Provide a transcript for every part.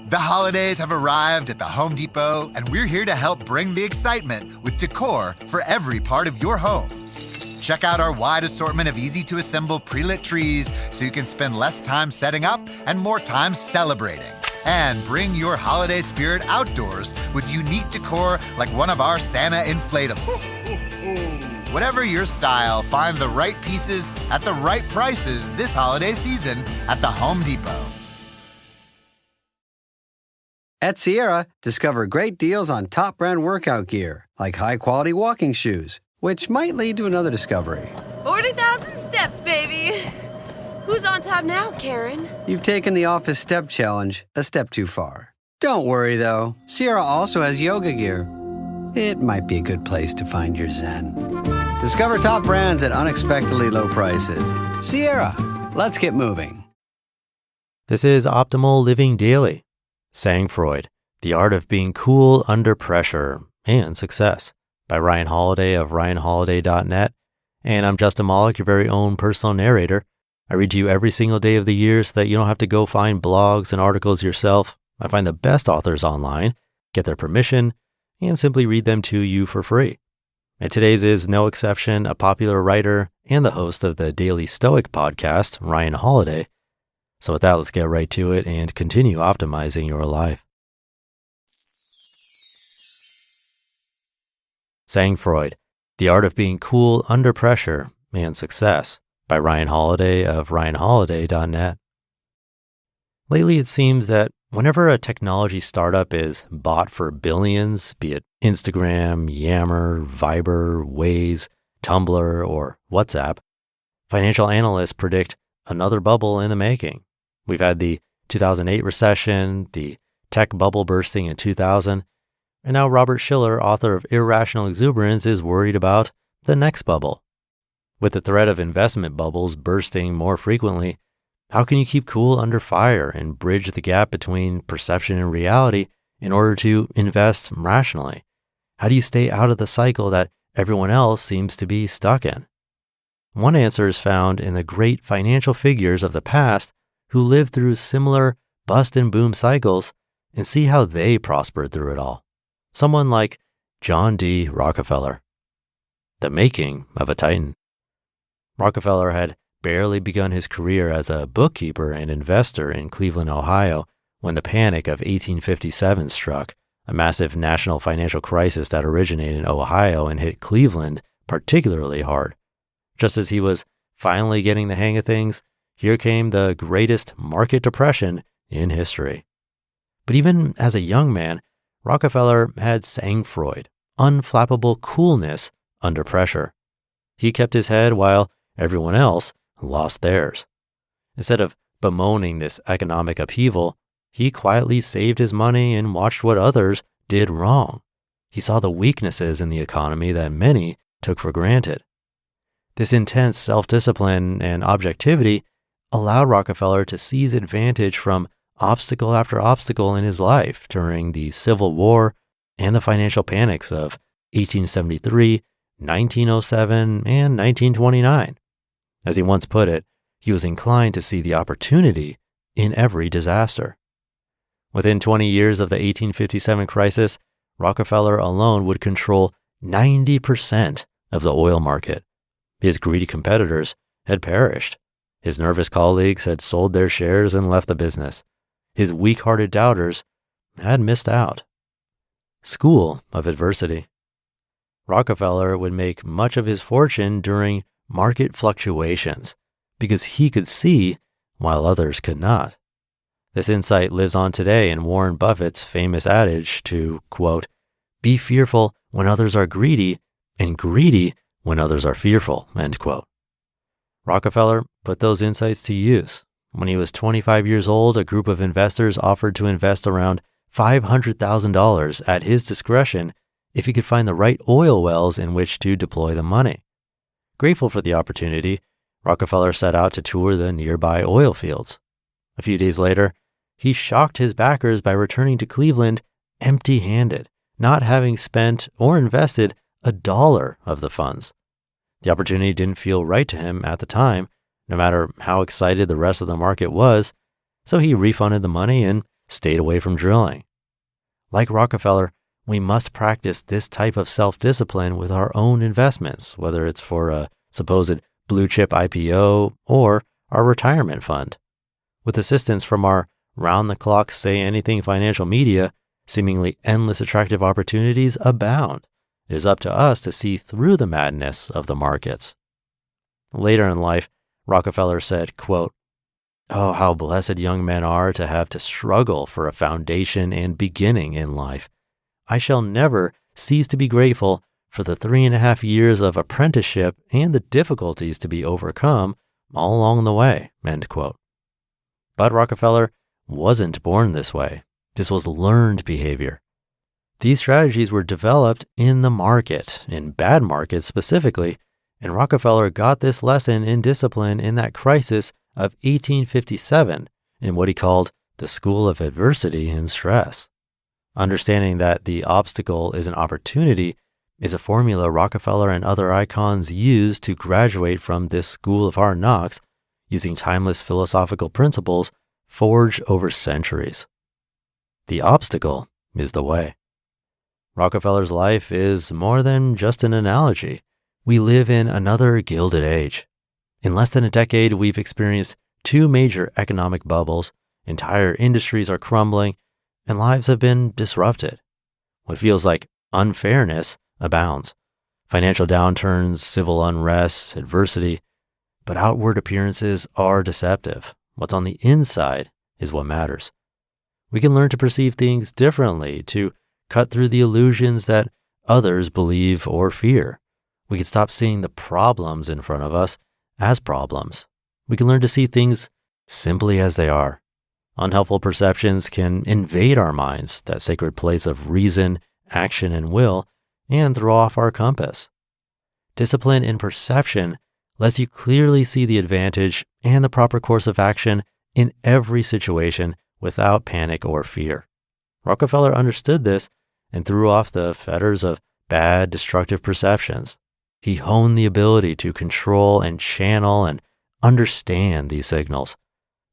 The holidays have arrived at the Home Depot, and we're here to help bring the excitement with decor for every part of your home. Check out our wide assortment of easy-to-assemble pre-lit trees so you can spend less time setting up and more time celebrating. And bring your holiday spirit outdoors with unique decor like one of our Santa inflatables. Whatever your style, find the right pieces at the right prices this holiday season at the Home Depot. At Sierra, discover great deals on top brand workout gear, like high-quality walking shoes, which might lead to another discovery. 40,000 steps, baby. Who's on top now, Karen? You've taken the office step challenge a step too far. Don't worry, though. Sierra also has yoga gear. It might be a good place to find your zen. Discover top brands at unexpectedly low prices. Sierra, let's get moving. This is Optimal Living Daily. Sangfroid, The Art of Being Cool Under Pressure and Success by Ryan Holiday of ryanholiday.net. And I'm Justin Malik, your very own personal narrator. I read to you every single day of the year so that you don't have to go find blogs and articles yourself. I find the best authors online, get their permission, and simply read them to you for free. And today's is no exception, a popular writer and the host of the Daily Stoic podcast, Ryan Holiday. So with that, let's get right to it and continue optimizing your life. Sangfroid, The Art of Being Cool Under Pressure and Success by Ryan Holiday of ryanholiday.net. Lately, it seems that whenever a technology startup is bought for billions, be it Instagram, Yammer, Viber, Waze, Tumblr, or WhatsApp, financial analysts predict another bubble in the making. We've had the 2008 recession, the tech bubble bursting in 2000, and now Robert Shiller, author of Irrational Exuberance, is worried about the next bubble. With the threat of investment bubbles bursting more frequently, how can you keep cool under fire and bridge the gap between perception and reality in order to invest rationally? How do you stay out of the cycle that everyone else seems to be stuck in? One answer is found in the great financial figures of the past who lived through similar bust and boom cycles and see how they prospered through it all. Someone like John D. Rockefeller, the making of a titan. Rockefeller had barely begun his career as a bookkeeper and investor in Cleveland, Ohio, when the Panic of 1857 struck, a massive national financial crisis that originated in Ohio and hit Cleveland particularly hard. Just as he was finally getting the hang of things, here came the greatest market depression in history. But even as a young man, Rockefeller had Sangfroid, unflappable coolness under pressure. He kept his head while everyone else lost theirs. Instead of bemoaning this economic upheaval, he quietly saved his money and watched what others did wrong. He saw the weaknesses in the economy that many took for granted. This intense self-discipline and objectivity allowed Rockefeller to seize advantage from obstacle after obstacle in his life during the Civil War and the financial panics of 1873, 1907, and 1929. As he once put it, he was inclined to see the opportunity in every disaster. Within 20 years of the 1857 crisis, Rockefeller alone would control 90% of the oil market. His greedy competitors had perished. His nervous colleagues had sold their shares and left the business. His weak-hearted doubters had missed out. School of adversity. Rockefeller would make much of his fortune during market fluctuations because he could see while others could not. This insight lives on today in Warren Buffett's famous adage to, quote, "Be fearful when others are greedy and greedy when others are fearful," end quote. Rockefeller put those insights to use. When he was 25 years old, a group of investors offered to invest around $500,000 at his discretion if he could find the right oil wells in which to deploy the money. Grateful for the opportunity, Rockefeller set out to tour the nearby oil fields. A few days later, he shocked his backers by returning to Cleveland empty-handed, not having spent or invested $1 of the funds. The opportunity didn't feel right to him at the time, no matter how excited the rest of the market was, so he refunded the money and stayed away from drilling. Like Rockefeller, we must practice this type of self-discipline with our own investments, whether it's for a supposed blue chip IPO or our retirement fund. With assistance from our round-the-clock say-anything financial media, seemingly endless attractive opportunities abound. It is up to us to see through the madness of the markets. Later in life, Rockefeller said, quote, "Oh, how blessed young men are to have to struggle for a foundation and beginning in life. I shall never cease to be grateful for the 3.5 years of apprenticeship and the difficulties to be overcome all along the way," end quote. But Rockefeller wasn't born this way. This was learned behavior. These strategies were developed in the market, in bad markets specifically, and Rockefeller got this lesson in discipline in that crisis of 1857 in what he called the School of Adversity and Stress. Understanding that the obstacle is an opportunity is a formula Rockefeller and other icons used to graduate from this school of hard knocks using timeless philosophical principles forged over centuries. The obstacle is the way. Rockefeller's life is more than just an analogy. We live in another gilded age. In less than a decade, we've experienced 2 major economic bubbles, entire industries are crumbling, and lives have been disrupted. What feels like unfairness abounds. Financial downturns, civil unrest, adversity, but outward appearances are deceptive. What's on the inside is what matters. We can learn to perceive things differently, to cut through the illusions that others believe or fear. We can stop seeing the problems in front of us as problems. We can learn to see things simply as they are. Unhelpful perceptions can invade our minds, that sacred place of reason, action, and will, and throw off our compass. Discipline in perception lets you clearly see the advantage and the proper course of action in every situation without panic or fear. Rockefeller understood this and threw off the fetters of bad, destructive perceptions. He honed the ability to control and channel and understand these signals.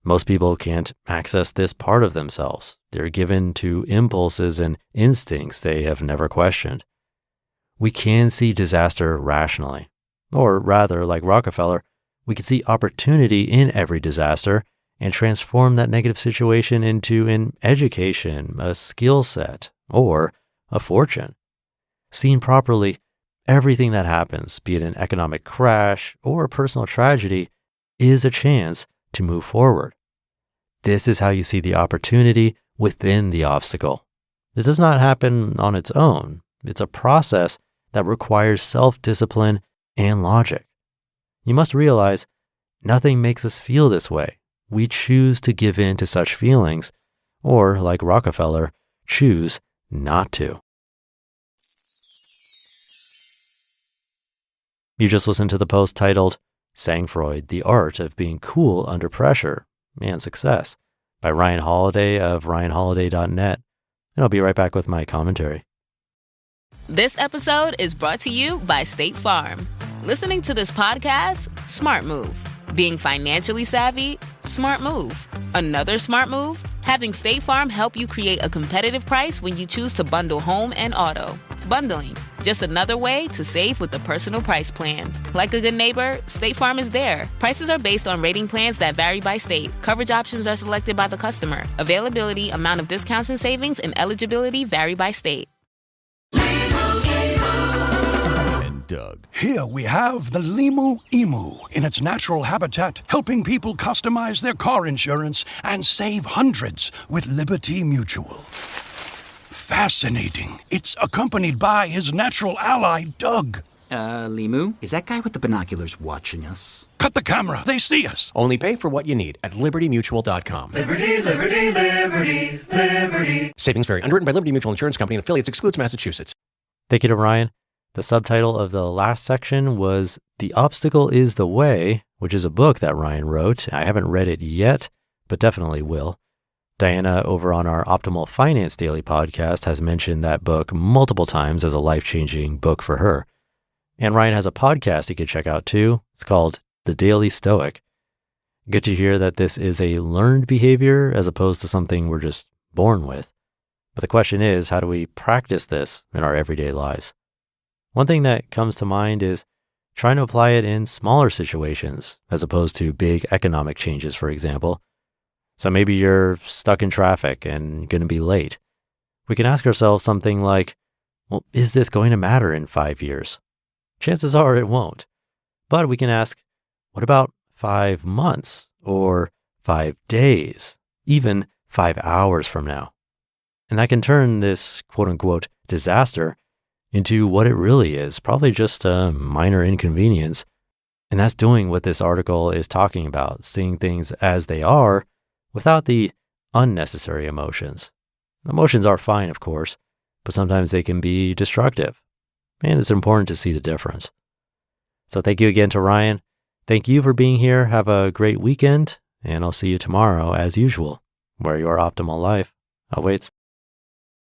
Most people can't access this part of themselves. They're given to impulses and instincts they have never questioned. We can see disaster rationally, or rather, like Rockefeller, we can see opportunity in every disaster and transform that negative situation into an education, a skill set, or a fortune. Seen properly, everything that happens, be it an economic crash or a personal tragedy, is a chance to move forward. This is how you see the opportunity within the obstacle. It does not happen on its own. It's a process that requires self-discipline and logic. You must realize nothing makes us feel this way. We choose to give in to such feelings, or, like Rockefeller, choose not to. You just listened to the post titled Sangfroid, The Art of Being Cool Under Pressure and Success by Ryan Holiday of ryanholiday.net. And I'll be right back with my commentary. This episode is brought to you by State Farm. Listening to this podcast? Smart move. Being financially savvy? Smart move. Another smart move? Having State Farm help you create a competitive price when you choose to bundle home and auto. Bundling, just another way to save with the Personal Price Plan. Like a good neighbor, State Farm is there. Prices are based on rating plans that vary by state. Coverage options are selected by the customer. Availability, amount of discounts and savings, and eligibility vary by state. Doug. Here we have the Limu Emu in its natural habitat, helping people customize their car insurance and save hundreds with Liberty Mutual. Fascinating. It's accompanied by his natural ally, Doug. Limu? Is that guy with the binoculars watching us? Cut the camera. They see us. Only pay for what you need at libertymutual.com. Liberty, liberty, liberty, liberty. Savings vary. Underwritten by Liberty Mutual Insurance Company and affiliates. Excludes Massachusetts. Thank you to Ryan. The subtitle of the last section was The Obstacle is the Way, which is a book that Ryan wrote. I haven't read it yet, but definitely will. Diana over on our Optimal Finance Daily podcast has mentioned that book multiple times as a life-changing book for her. And Ryan has a podcast you could check out too. It's called The Daily Stoic. Good to hear that this is a learned behavior as opposed to something we're just born with. But the question is, how do we practice this in our everyday lives? One thing that comes to mind is trying to apply it in smaller situations as opposed to big economic changes, for example. So maybe you're stuck in traffic and going to be late. We can ask ourselves something like, well, is this going to matter in 5 years? Chances are it won't. But we can ask, what about 5 months or 5 days, even 5 hours from now? And that can turn this quote unquote disaster into what it really is, probably just a minor inconvenience. And that's doing what this article is talking about, seeing things as they are without the unnecessary emotions. Emotions are fine, of course, but sometimes they can be destructive. And it's important to see the difference. So thank you again to Ryan. Thank you for being here. Have a great weekend, and I'll see you tomorrow as usual, where your optimal life awaits.